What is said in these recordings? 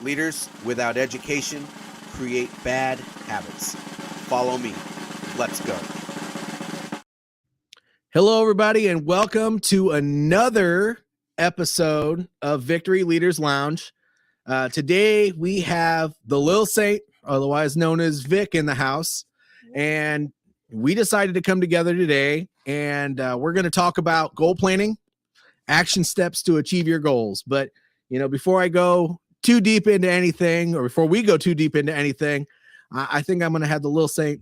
Leaders without education create bad habits. Follow me. Let's go. Hello, everybody, and welcome to another episode of Victory Leaders Lounge. Today, we have the Lil Saint, otherwise known as Vic, in the house. And we decided to come together today, and we're going to talk about goal planning, action steps to achieve your goals. But, before I go too deep into anything, or before we go too deep into anything, I think I'm going to have the Lil Saint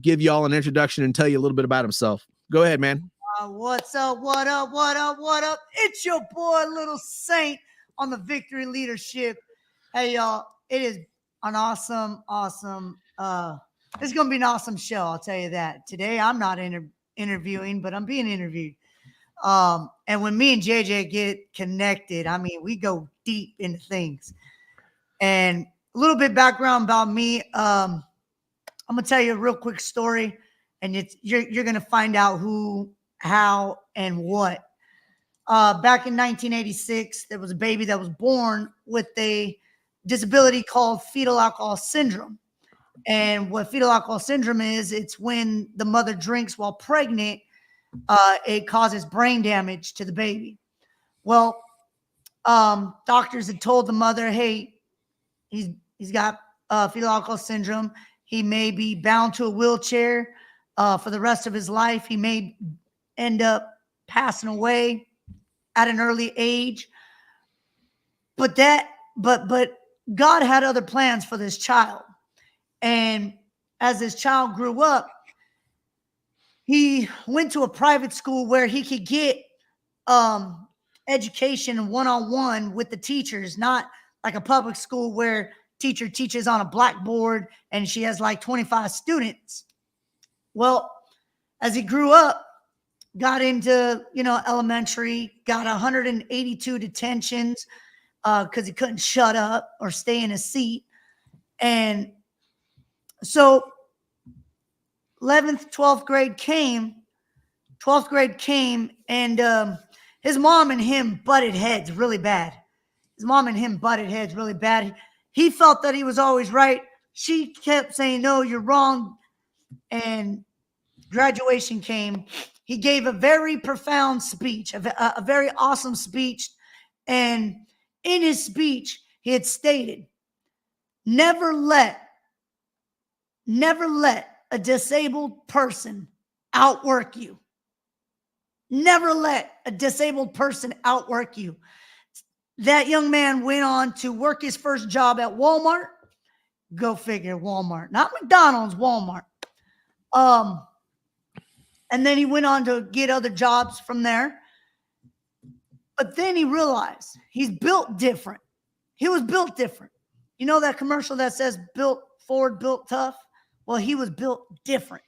give y'all an introduction and tell you a little bit about himself. Go ahead, man. What's up? What up? What up? What up? It's your boy, Little Saint, on the Victory Leadership. Hey, y'all, it is an awesome. It's going to be an awesome show, I'll tell you that. Today, I'm not interviewing, but I'm being interviewed. And when me and JJ get connected, I mean, we go deep into things. And a little bit background about me. I'm going to tell you a real quick story, and you're going to find out who, how, and what. Back in 1986, there was a baby that was born with a disability called fetal alcohol syndrome. And what fetal alcohol syndrome is, it's when the mother drinks while pregnant, it causes brain damage to the baby. Well, doctors had told the mother, hey, he's got fetal alcohol syndrome. He may be bound to a wheelchair for the rest of his life. He may end up passing away at an early age. But God had other plans for this child. And as this child grew up, he went to a private school where he could get education one-on-one with the teachers, not like a public school where teacher teaches on a blackboard and she has like 25 students. Well, as he grew up, got into, elementary, got 182 detentions because he couldn't shut up or stay in his seat. And so 11th, 12th grade came, and his mom and him butted heads really bad. He felt that he was always right. She kept saying, no, you're wrong. And graduation came. He gave a very profound speech, a very awesome speech. And in his speech, he had stated, never let a disabled person outwork you. Never let a disabled person outwork you. That young man went on to work his first job at Walmart. Go figure, Walmart. Not McDonald's, Walmart. And then he went on to get other jobs from there. But then he realized he's built different. He was built different. You know that commercial that says built Ford, built tough? Well, he was built different.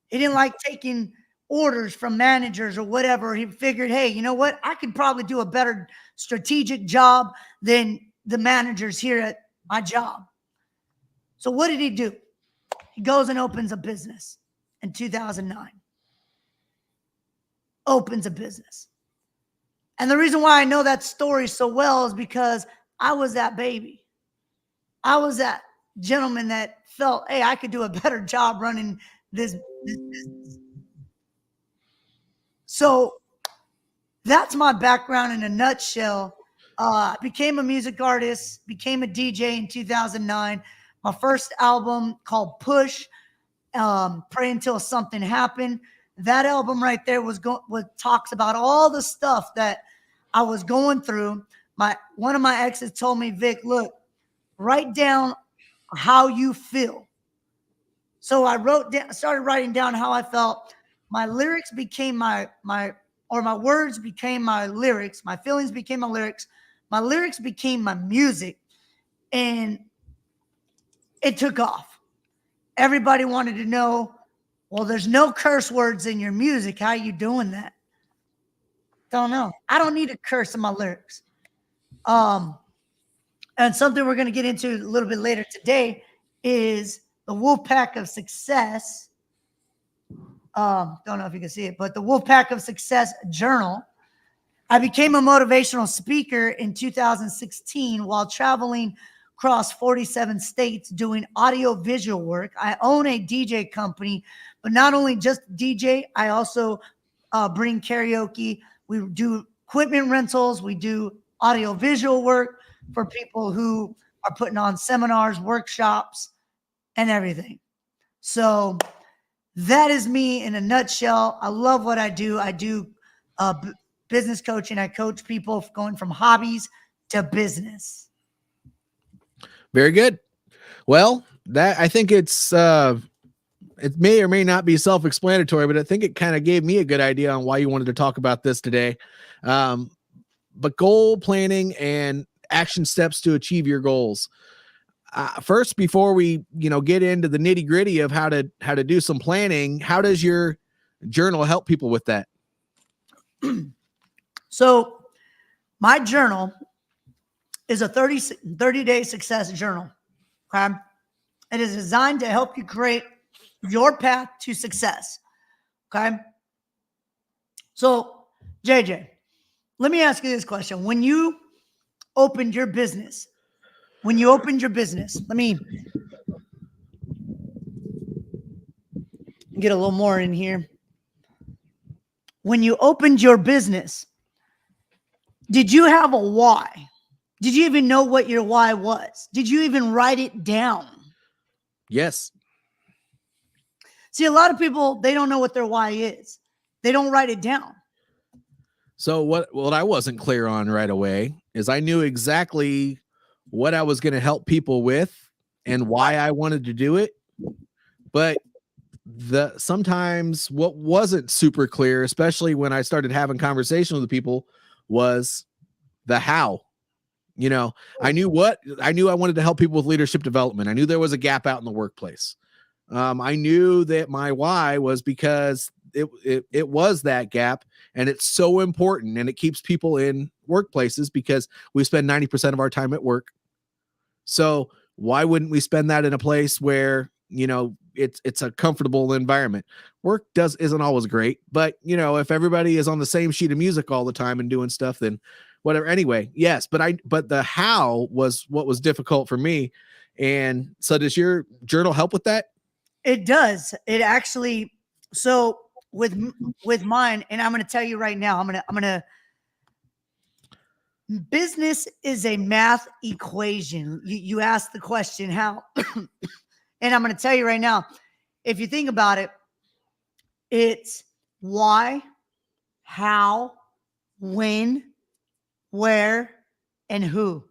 He didn't like taking orders from managers or whatever. He figured, hey, you know what? I could probably do a better strategic job than the managers here at my job. So what did he do? He goes and opens a business in 2009. Opens a business. And the reason why I know that story so well is because I was that baby. I was that gentleman that felt, hey, I could do a better job running this business. So that's my background in a nutshell. I became a music artist, became a DJ in 2009. My first album called Push, Pray Until Something Happened. That album right there what talks about all the stuff that I was going through. One of my exes told me, Vic, look, write down how you feel. So I started writing down how I felt. My lyrics became my words became my lyrics. My feelings became my lyrics. My lyrics became my music. And it took off. Everybody wanted to know, well, there's no curse words in your music. How are you doing that? Don't know. I don't need a curse in my lyrics. And something we're going to get into a little bit later today is the Wolfpack of Success. Don't know if you can see it, but the Wolfpack of Success journal. I became a motivational speaker in 2016 while traveling across 47 states doing audio visual work. I own a DJ company, but not only just DJ, I also bring karaoke. We do equipment rentals. We do audio visual work for people who are putting on seminars, workshops, and everything. So that is me in a nutshell. I love what I do. I do business coaching. I coach people going from hobbies to business. Very good. Well, that I think it may or may not be self-explanatory, but I think it kind of gave me a good idea on why you wanted to talk about this today. But goal planning and action steps to achieve your goals. First, before we, get into the nitty gritty of how to do some planning, how does your journal help people with that? So my journal is a 30-day success journal. Okay. It is designed to help you create your path to success. Okay. So JJ, let me ask you this question. When you opened your business, let me get a little more in here. When you opened your business, did you have a why? Did you even know what your why was? Did you even write it down? Yes. See, a lot of people, they don't know what their why is. They don't write it down. So what I wasn't clear on right away is I knew exactly what I was going to help people with and why I wanted to do it. But sometimes what wasn't super clear, especially when I started having conversations with people, was the how. I knew I wanted to help people with leadership development. I knew there was a gap out in the workplace. I knew that my why was because it was that gap, and it's so important, and it keeps people in workplaces because we spend 90% of our time at work. So why wouldn't we spend that in a place where, it's a comfortable environment? Work isn't always great, but if everybody is on the same sheet of music all the time and doing stuff, then whatever. Anyway, yes, but the how was what was difficult for me. And so does your journal help with that? It does. It actually, so with mine, and I'm going to tell you right now, business is a math equation. You asked the question, how? And I'm going to tell you right now, if you think about it, it's why, how, when, where, and who.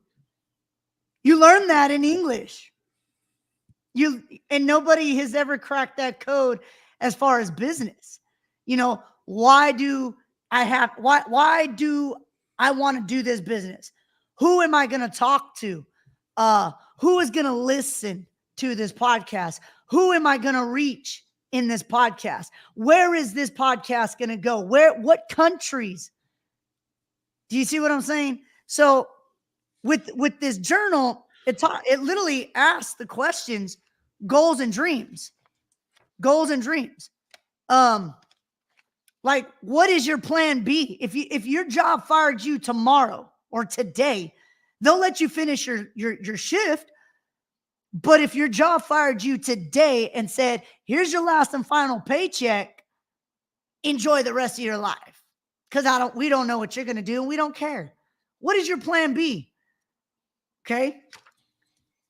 You learn that in English. And nobody has ever cracked that code as far as business. Why do I want to do this business? Who am I going to talk to? Who is going to listen to this podcast? Who am I going to reach in this podcast? Where is this podcast going to go? What countries? Do you see what I'm saying? So with this journal, it literally asks the questions, goals and dreams. Like, what is your plan B? If your job fired you tomorrow or today, they'll let you finish your shift. But if your job fired you today and said, here's your last and final paycheck, enjoy the rest of your life. Because we don't know what you're going to do, and we don't care. What is your plan B? Okay.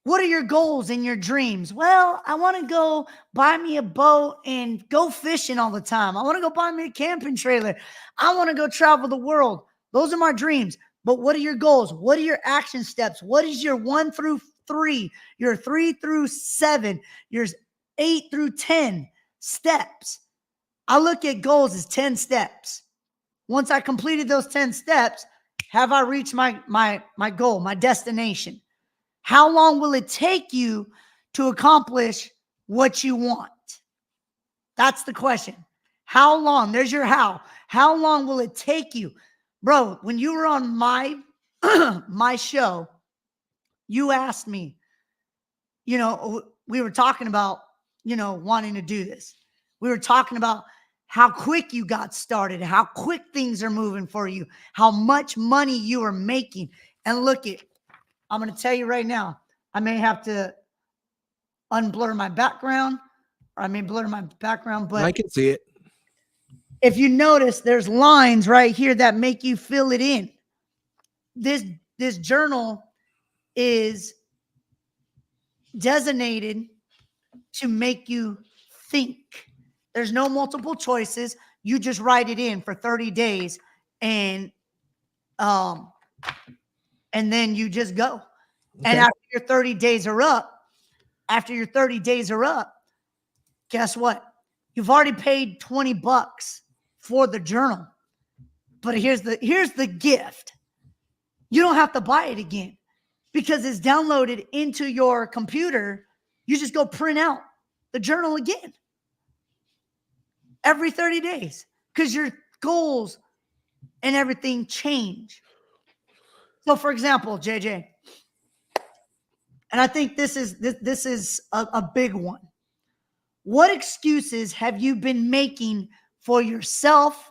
What are your goals and your dreams? Well, I want to go buy me a boat and go fishing all the time. I want to go buy me a camping trailer. I want to go travel the world. Those are my dreams. But what are your goals? What are your action steps? What is your 1 through 3, your 3 through 7, your 8 through 10 steps? I look at goals as 10 steps. Once I completed those 10 steps, have I reached my goal, my destination? How long will it take you to accomplish what you want? That's the question. How long? There's your how. How long will it take you? Bro, when you were on my my show, you asked me, we were talking about, wanting to do this. We were talking about how quick you got started, how quick things are moving for you, how much money you are making. And look it, I'm going to tell you right now, I may have to unblur my background, or I may blur my background, but I can see it. if you notice, there's lines right here that make you fill it in. This journal is designated to make you think. There's no multiple choices. You just write it in for 30 days and then you just go. Okay. And after your 30 days are up, guess what? You've already paid $20 for the journal. But here's the gift. You don't have to buy it again because it's downloaded into your computer. You just go print out the journal again every 30 days because your goals and everything change. So, for example, JJ, and I think this is a big one. What excuses have you been making for yourself,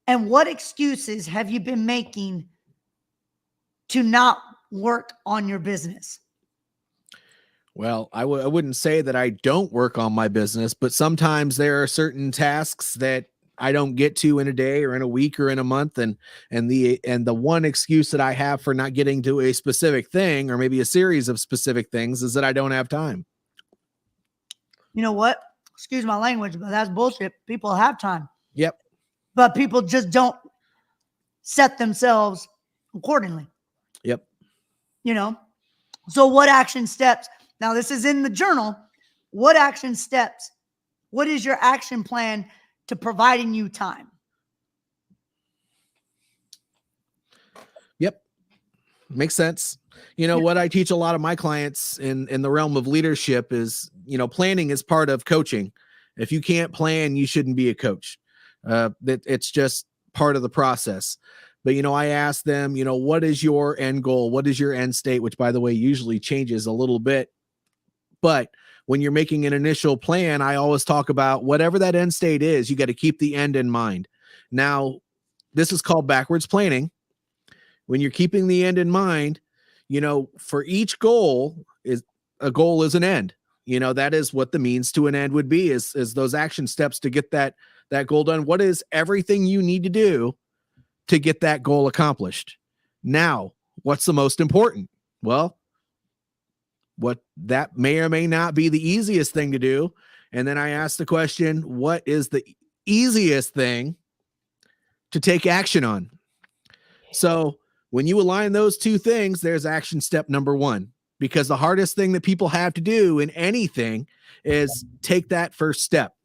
and what excuses have you been making to not work on your business? Well, I wouldn't say that I don't work on my business, but sometimes there are certain tasks that I don't get to in a day or in a week or in a month. And the one excuse that I have for not getting to a specific thing, or maybe a series of specific things, is that I don't have time. You know what? Excuse my language, but that's bullshit. People have time. Yep. But people just don't set themselves accordingly. Yep. You know? So what action steps? Now, this is in the journal. What action steps? What is your action plan to providing you time? Yep. Makes sense. You know, what I teach a lot of my clients in the realm of leadership is, you know, planning is part of coaching. If you can't plan, you shouldn't be a coach. It's just part of the process. But, you know, I ask them, you know, what is your end goal? What is your end state? Which, by the way, usually changes a little bit. But when you're making an initial plan, I always talk about whatever that end state is, you got to keep the end in mind. Now, this is called backwards planning. When you're keeping the end in mind, you know, for each goal is an end. You know, that is what the means to an end would be, is those action steps to get that goal done. What is everything you need to do to get that goal accomplished? Now, what's the most important? Well, what that may or may not be the easiest thing to do. And then I ask the question, what is the easiest thing to take action on? So when you align those two things, there's action step number one, because the hardest thing that people have to do in anything is take that first step.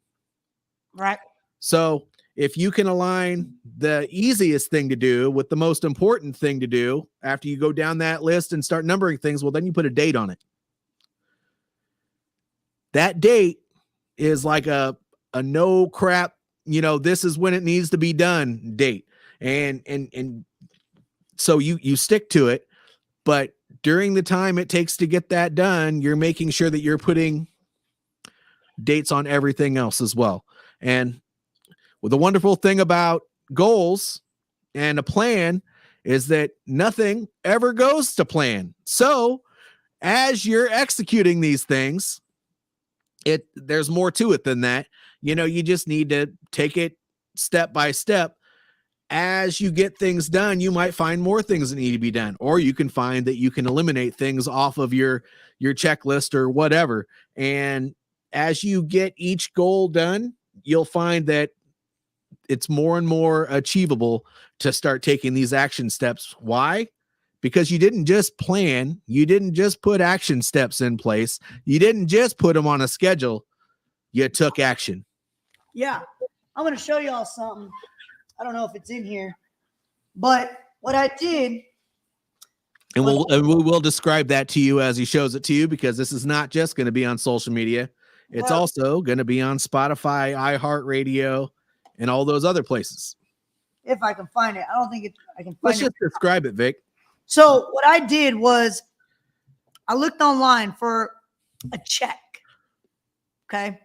Right. So if you can align the easiest thing to do with the most important thing to do after you go down that list and start numbering things, well, then you put a date on it. That date is like a no crap, you know, this is when it needs to be done date. And so you stick to it, but during the time it takes to get that done, you're making sure that you're putting dates on everything else as well. And the wonderful thing about goals and a plan is that nothing ever goes to plan. So as you're executing these things, there's more to it than that. You know, you just need to take it step by step. As you get things done, you might find more things that need to be done, or you can find that you can eliminate things off of your checklist or whatever. And as you get each goal done, you'll find that it's more and more achievable to start taking these action steps. Why? Because you didn't just plan, you didn't just put action steps in place, you didn't just put them on a schedule, you took action. Yeah. I'm going to show y'all something. I don't know if it's in here, but what I did. And we will describe that to you as he shows it to you, because this is not just going to be on social media. It's also going to be on Spotify, iHeartRadio, and all those other places. If I can find it. I don't think I can find it. Let's just describe it, Vic. So what I did was I looked online for a check. Okay.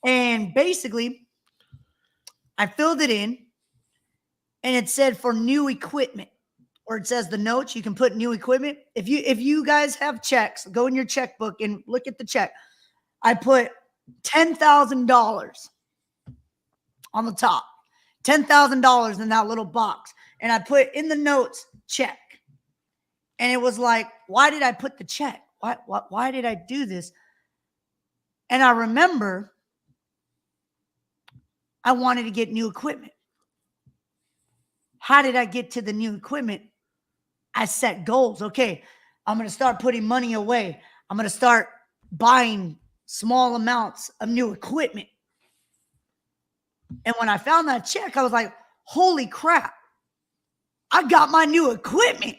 And basically, I filled it in, and it said for new equipment, or it says the notes, you can put new equipment. If you guys have checks, go in your checkbook and look at the check. I put $10,000 on the top, $10,000 in that little box. And I put in the notes, check. And it was like, why did I put the check? Why did I do this? And I remember I wanted to get new equipment. How did I get to the new equipment? I set goals. Okay, I'm going to start putting money away. I'm going to start buying small amounts of new equipment. And when I found that check, I was like, holy crap, I got my new equipment.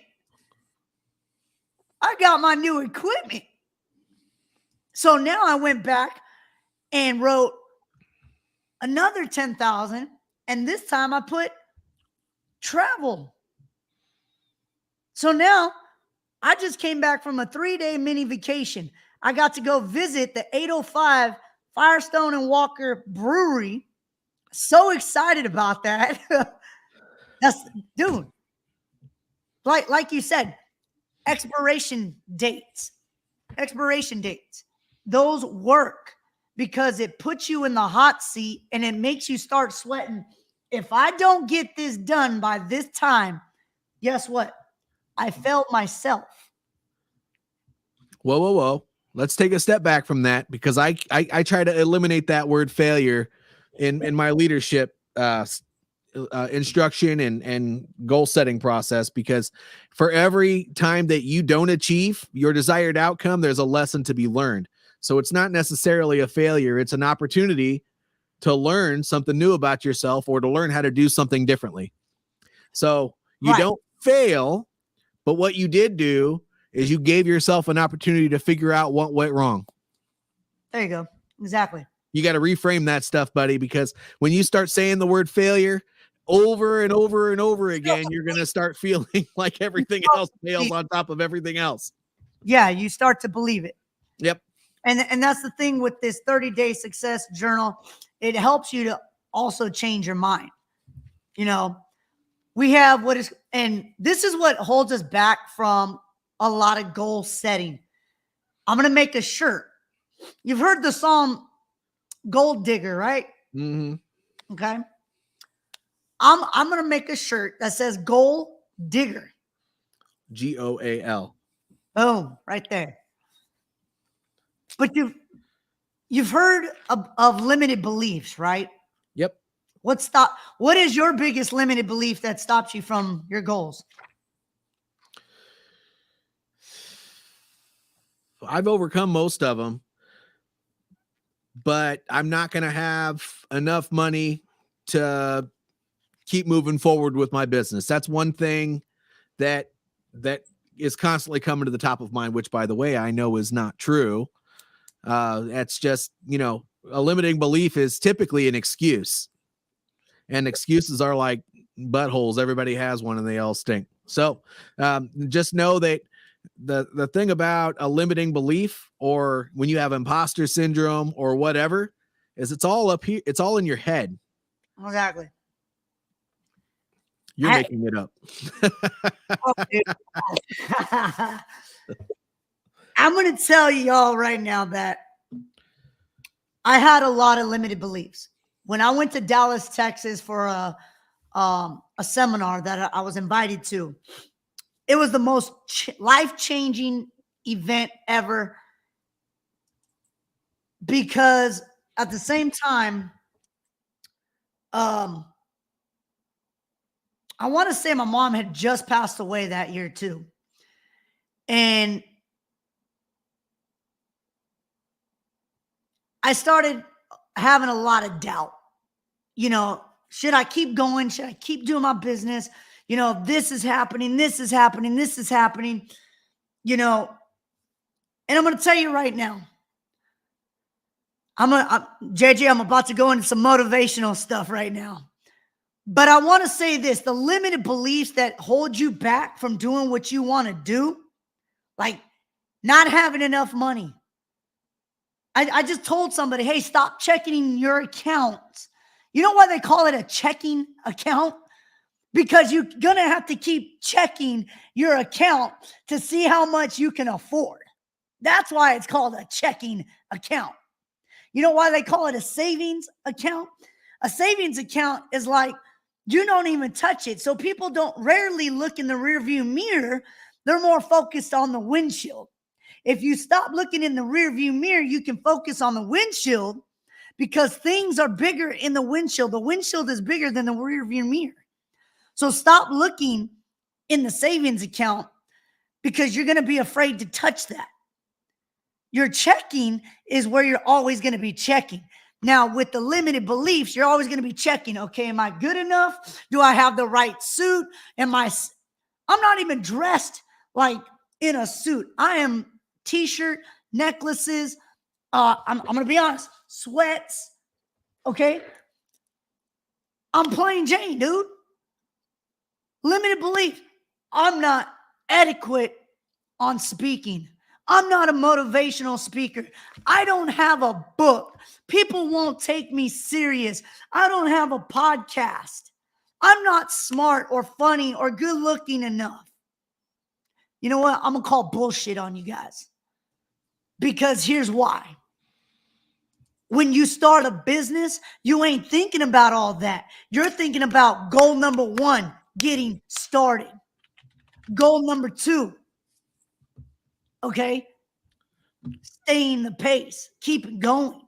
I got my new equipment. So now I went back and wrote another 10,000. And this time I put travel. So now I just came back from a 3-day mini vacation. I got to go visit the 805 Firestone and Walker Brewery. So excited about that. That's, dude, like you said, expiration dates. Those work because it puts you in the hot seat and it makes you start sweating. If I don't get this done by this time, guess what? I failed myself. Whoa. Let's take a step back from that, because I try to eliminate that word failure in my leadership instruction and goal setting process, because for every time that you don't achieve your desired outcome, there's a lesson to be learned. So it's not necessarily a failure. It's an opportunity to learn something new about yourself or to learn how to do something differently. So you don't fail, but what you did do is you gave yourself an opportunity to figure out what went wrong. There you go. Exactly. You got to reframe that stuff, buddy, because when you start saying the word failure over and over and over again, you're going to start feeling like everything else fails on top of everything else. Yeah, you start to believe it. Yep. And that's the thing with this 30-day success journal. It helps you to also change your mind. You know, we have and this is what holds us back from a lot of goal setting. I'm going to make a shirt. You've heard the song Gold Digger, right? Mm-hmm. Okay. I'm going to make a shirt that says Gold Digger. GOAL. Boom, right there. But you've heard of limited beliefs, right? Yep. What is your biggest limited belief that stops you from your goals? I've overcome most of them, but I'm not going to have enough money to keep moving forward with my business. That's one thing that is constantly coming to the top of mind, which, by the way, I know is not true. That's just, a limiting belief is typically an excuse, and excuses are like buttholes. Everybody has one and they all stink. So just know that the thing about a limiting belief, or when you have imposter syndrome or whatever, is it's all up here. It's all in your head. Exactly. You're making it up. I'm going to tell y'all right now that I had a lot of limited beliefs. When I went to Dallas, Texas for a seminar that I was invited to, it was the most life-changing event ever, because at the same time, I want to say my mom had just passed away that year too. And I started having a lot of doubt. Should I keep going? Should I keep doing my business? This is happening. This is happening. This is happening. And I'm going to tell you right now, JJ, I'm about to go into some motivational stuff right now. But I want to say this: the limited beliefs that hold you back from doing what you want to do, like not having enough money, I just told somebody, hey, stop checking your accounts. You know why they call it a checking account? Because you're going to have to keep checking your account to see how much you can afford. That's why it's called a checking account. You know why they call it a savings account? A savings account is like you don't even touch it. So people don't rarely look in the rearview mirror. They're more focused on the windshield. If you stop looking in the rearview mirror, you can focus on the windshield because things are bigger in the windshield. The windshield is bigger than the rearview mirror. So stop looking in the savings account because you're going to be afraid to touch that. Your checking is where you're always going to be checking. Now, with the limited beliefs, you're always going to be checking. Okay, am I good enough? Do I have the right suit? I'm not even dressed like in a suit. I am t-shirt, necklaces. I'm going to be honest, sweats. Okay. I'm plain Jane, dude. Limited belief. I'm not adequate on speaking. I'm not a motivational speaker. I don't have a book. People won't take me serious. I don't have a podcast. I'm not smart or funny or good looking enough. You know what? I'm going to call bullshit on you guys. Because here's why. When you start a business, you ain't thinking about all that. You're thinking about goal number 1, getting started. Goal number 2, okay, staying the pace, keep it going.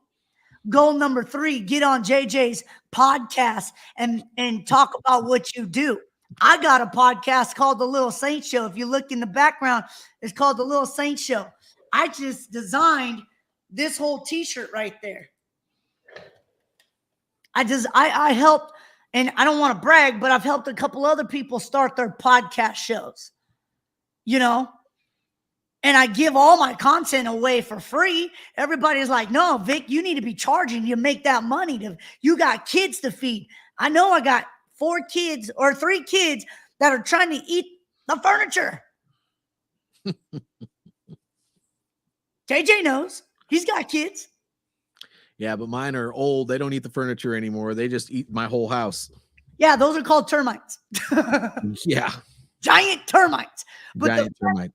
Goal number 3, get on JJ's podcast and talk about what you do. I got a podcast called The Little Saint Show. If you look in the background, it's called The Little Saint Show. I just designed this whole t-shirt right there. I helped, and I don't want to brag, but I've helped a couple other people start their podcast shows, you know, and I give all my content away for free. Everybody's like, no, Vic, you need to be charging. You make that money. You got kids to feed. I know I got 4 kids or 3 kids that are trying to eat the furniture. JJ knows. He's got kids. Yeah, but mine are old. They don't eat the furniture anymore. They just eat my whole house. Yeah, those are called termites. Yeah. Giant termites. Giant termites.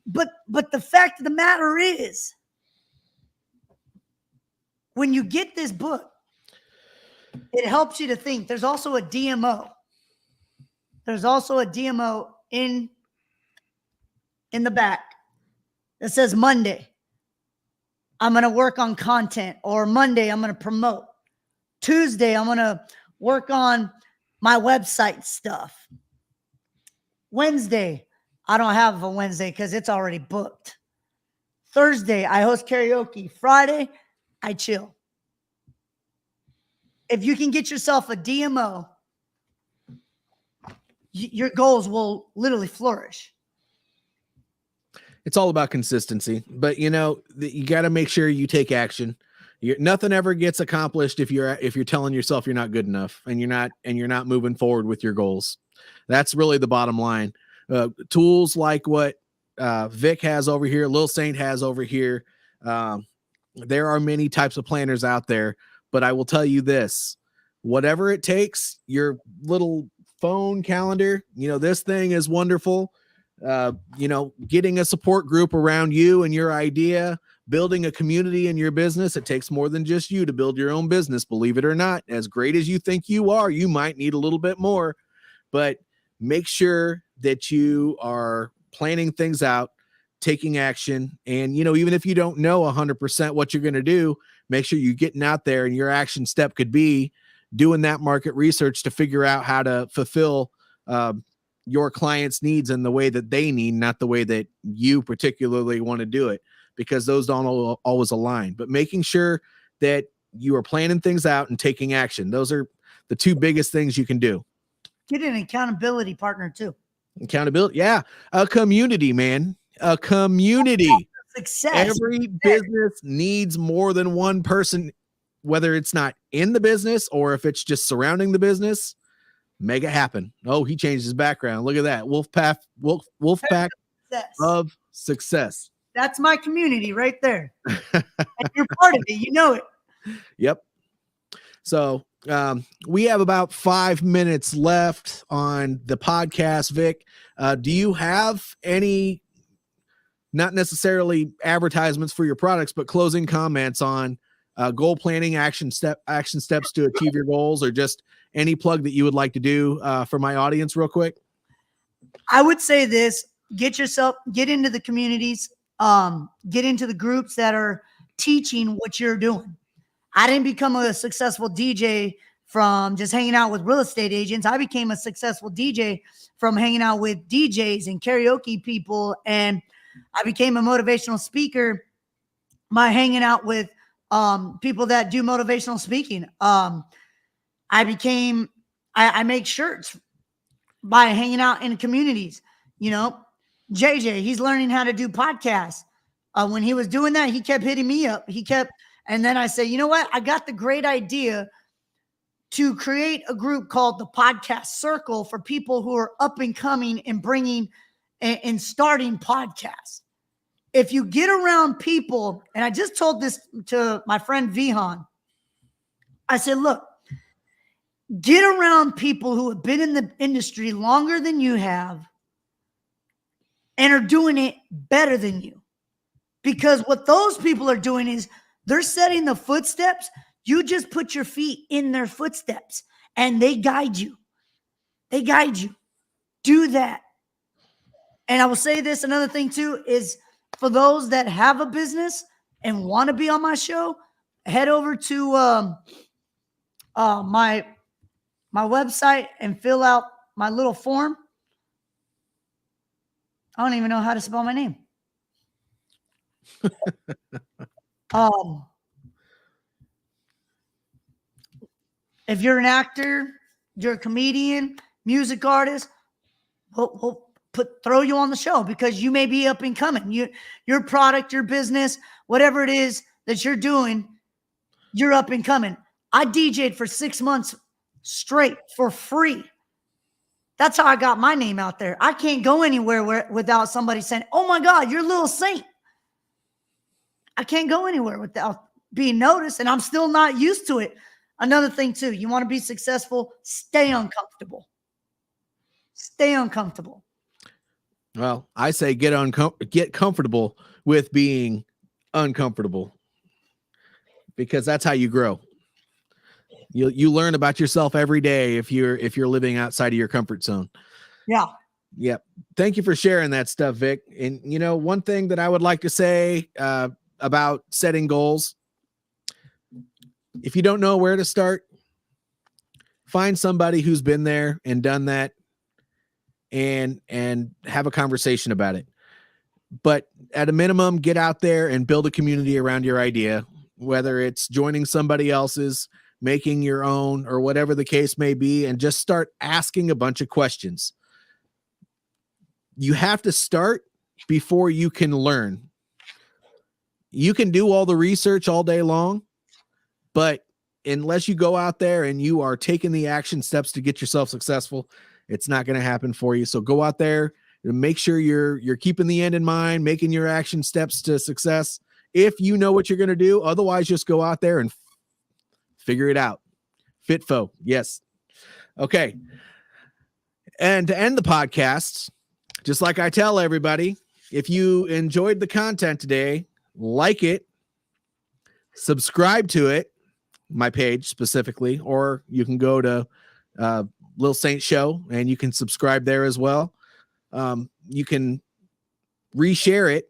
But the fact of the matter is, when you get this book, it helps you to think. There's also a DMO. There's also a DMO in the back that says Monday, I'm going to work on content, or Monday, I'm going to promote. Tuesday, I'm going to work on my website stuff. Wednesday, I don't have a Wednesday because it's already booked. Thursday, I host karaoke. Friday, I chill. If you can get yourself a DMO, your goals will literally flourish. It's all about consistency, but you know, you got to make sure you take action. Nothing ever gets accomplished if you're telling yourself you're not good enough and you're not moving forward with your goals. That's really the bottom line. Tools like what Vic has over here, Lil Saint has over here. There are many types of planners out there, but I will tell you this: whatever it takes, your little phone calendar, you know, this thing is wonderful. You know, getting a support group around you and your idea, building a community in your business. It takes more than just you to build your own business. Believe it or not, as great as you think you are, you might need a little bit more, but make sure that you are planning things out, taking action. And, you know, even if you don't know 100% what you're going to do, make sure you're getting out there, and your action step could be doing that market research to figure out how to fulfill, your clients' needs in the way that they need, not the way that you particularly want to do it, because those don't always align. But making sure that you are planning things out and taking action. Those are the 2 biggest things you can do. Get an accountability partner too. Accountability. Yeah. A community, man. A community. Success. Every business needs more than one person, whether it's not in the business or if it's just surrounding the business. Make it happen. Oh, he changed his background. Look at that. Wolf pack of success. That's my community right there. And you're part of it. You know it. Yep. So we have about 5 minutes left on the podcast, Vic. Do you have any, not necessarily advertisements for your products, but closing comments on goal planning, action steps to achieve your goals, or just any plug that you would like to do for my audience real quick? I would say this: get into the communities, get into the groups that are teaching what you're doing. I didn't become a successful DJ from just hanging out with real estate agents. I became a successful DJ from hanging out with DJs and karaoke people. And I became a motivational speaker by hanging out with people that do motivational speaking. I make shirts by hanging out in communities. You know, JJ, he's learning how to do podcasts. When he was doing that, he kept hitting me up. And then I said, you know what? I got the great idea to create a group called the Podcast Circle for people who are up and coming and bringing and starting podcasts. If you get around people, and I just told this to my friend Vihan, I said, look, get around people who have been in the industry longer than you have and are doing it better than you. Because what those people are doing is they're setting the footsteps. You just put your feet in their footsteps and they guide you. They guide you. Do that. And I will say this, another thing too, is for those that have a business and want to be on my show, head over to my website and fill out my little form. I don't even know how to spell my name. If you're an actor, you're a comedian, music artist, we'll throw you on the show because you may be up and coming. Your product, your business, whatever it is that you're doing, you're up and coming. I DJ'd for 6 months straight for free. That's how I got my name out there. I can't go anywhere without somebody saying, oh my God, you're Lil Saint. I can't go anywhere without being noticed, and I'm still not used to it. Another thing too, you want to be successful, stay uncomfortable. Stay uncomfortable. Well, I say get comfortable with being uncomfortable, because that's how you grow. You learn about yourself every day if you're living outside of your comfort zone. Yeah. Yep. Thank you for sharing that stuff, Vic. And you know, one thing that I would like to say about setting goals, if you don't know where to start, find somebody who's been there and done that and have a conversation about it. But at a minimum, get out there and build a community around your idea, whether it's joining somebody else's, making your own, or whatever the case may be, and just start asking a bunch of questions. You have to start before you can learn. You can do all the research all day long, but unless you go out there and you are taking the action steps to get yourself successful, it's not going to happen for you. So go out there and make sure you're keeping the end in mind, making your action steps to success. If you know what you're going to do, otherwise just go out there and figure it out. Fitfo. Yes. Okay. And to end the podcast, just like I tell everybody, if you enjoyed the content today, like it, subscribe to it, my page specifically, or you can go to Lil Saint Show and you can subscribe there as well. You can reshare it,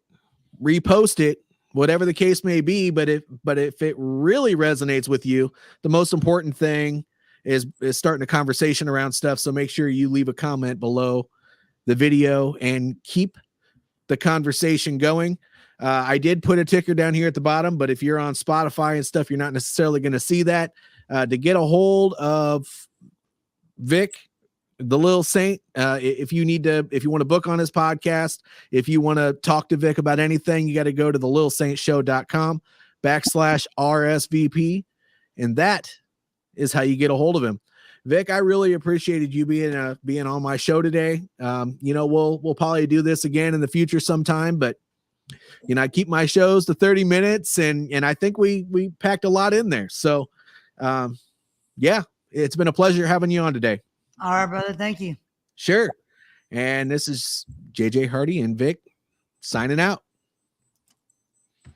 repost it, whatever the case may be. But if it really resonates with you, the most important thing is starting a conversation around stuff. So make sure you leave a comment below the video and keep the conversation going. I did put a ticker down here at the bottom, but if you're on Spotify and stuff, you're not necessarily going to see that. To get a hold of Vic, the Lil Saint, if you want to book on his podcast, if you want to talk to Vic about anything, you got to go to thelilsaintshow.com/RSVP. And that is how you get a hold of him. Vic, I really appreciated you being on my show today. We'll probably do this again in the future sometime, but I keep my shows to 30 minutes, and I think we packed a lot in there. So, yeah, it's been a pleasure having you on today. All right, brother. Thank you. Sure. And this is JJ Hardy and Vic signing out.